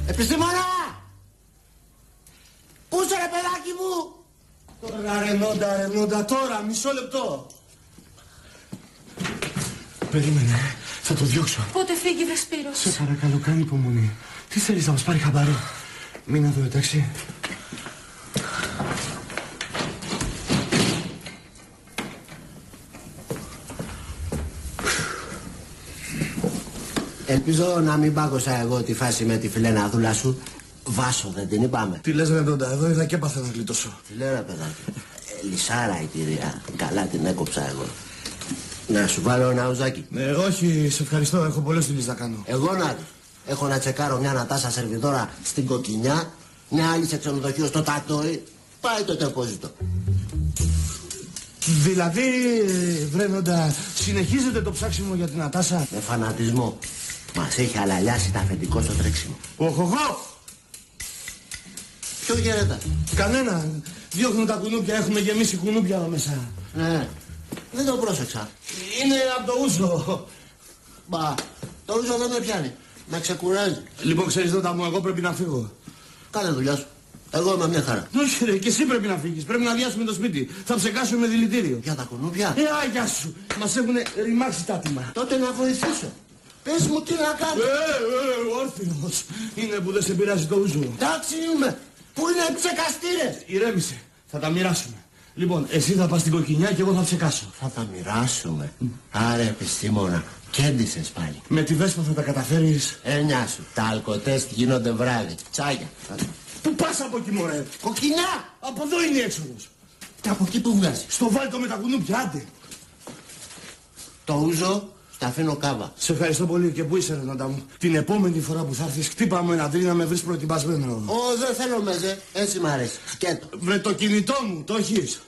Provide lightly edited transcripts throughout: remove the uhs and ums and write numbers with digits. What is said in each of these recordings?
Επιστήμονα! Πού είσαι ρε παιδάκι μου? Τώρα Ρενόντα, τώρα, μισό λεπτό. Περίμενε, θα το διώξω. Πότε φύγει Δεσπύρος? Σε παρακαλώ, κάνει υπομονή. Τι θέλεις να μας πάρει χαμπάρι? Μείνε εδώ, εντάξει. Ελπίζω να μην πάγωσα εγώ τη φάση με τη φιλεναδούλα σου. Βάσο δεν την είπαμε? Τι λες Ρενόντα, εδώ είδα και έπαθα να γλιτώσω. Τι λέω ρε παιδάκι? Λυσάρα η κυρία. Καλά την έκοψα εγώ. Να σου βάλω ένα ουζάκι? Όχι, σε ευχαριστώ, έχω πολλές δουλειές να κάνω. Εγώ να δει. Έχω να τσεκάρω μια Νατάσα σερβιτόρα στην Κοκκινιά, μια άλλη σε ξενοδοχείο στο Τατόι. Πάει το τεπόζιτο. Δηλαδή, Ρενόντα, συνεχίζετε το ψάξιμο για την Νατάσα? Με φανατισμό. Μας έχει αλαλιάσει τα αφεντικό στο τρέξιμο. Οχοχο! Ποιο γέροντα? Κανένα. Διώχνουν τα κουνούπια, έχουμε γεμίσει κουνούπια εδώ μέσα. Ναι, δεν το πρόσεξα. Είναι από το ούζο. Μπα, το ούζο δεν με πιάνει. Με ξεκουράζει. Λοιπόν, ξέρεις Δόντα μου, εγώ πρέπει να φύγω. Κάνε δουλειά σου. Εγώ είμαι μια χαρά. Όχι ρε, και εσύ πρέπει να φύγεις. Πρέπει να αδειάσουμε το σπίτι. Θα ψεκάσουμε δηλητήριο. Για τα κουνούπια? Αγιά σου. Μας έχουν ρημάξει τα άτομα. Τότε να βοηθήσω. Πες μου τι να κάνω. Όρθιος. Είναι που δεν σε πειράζει το ούζο. Εντάξει είμαι. Πού είναι οι ψεκαστήρες? Ηρέμησε. Θα τα μοιράσουμε. Λοιπόν, εσύ θα πας στην Κοκκινιά και εγώ θα ψεκάσω. Θα τα μοιράσουμε. Άρα επιστήμονα, κέντησες πάλι. Με τη Βέσπα θα τα καταφέρεις? Νιά σου. Τα αλκοτέστ γίνονται βράδυ. Τσάγια. Πού πας από εκεί μωρέ? Κοκκινιά! Από εδώ είναι η έξοδος. Και από εκεί που βγάζει? Στο βάλτο με τα κουνούπια, άντε. Το ούζο στα αφήνω κάβα. Σε ευχαριστώ πολύ. Και πού είσαι Ρενόντα μου? Την επόμενη φορά που θα έρθεις χτύπα μου ένα τρί να με βρεις προετοιμασμένο. Δεν θέλω μέζε. Έτσι μ' αρέσει. Σκέτο. Με το κινητό μου, το έχεις?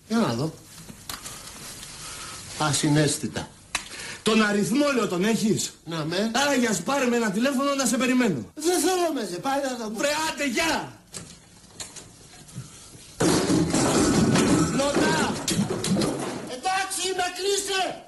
Για να δω. Ασυναίσθητα. Τον αριθμό λέω τον έχεις? Να με. Άρα για σπάρε με ένα τηλέφωνο να σε περιμένω. Δεν θέλω μέζε. Πάλι να δω. Βρε άντε, γεια! Νότα! Εντάξει, με κλείσε.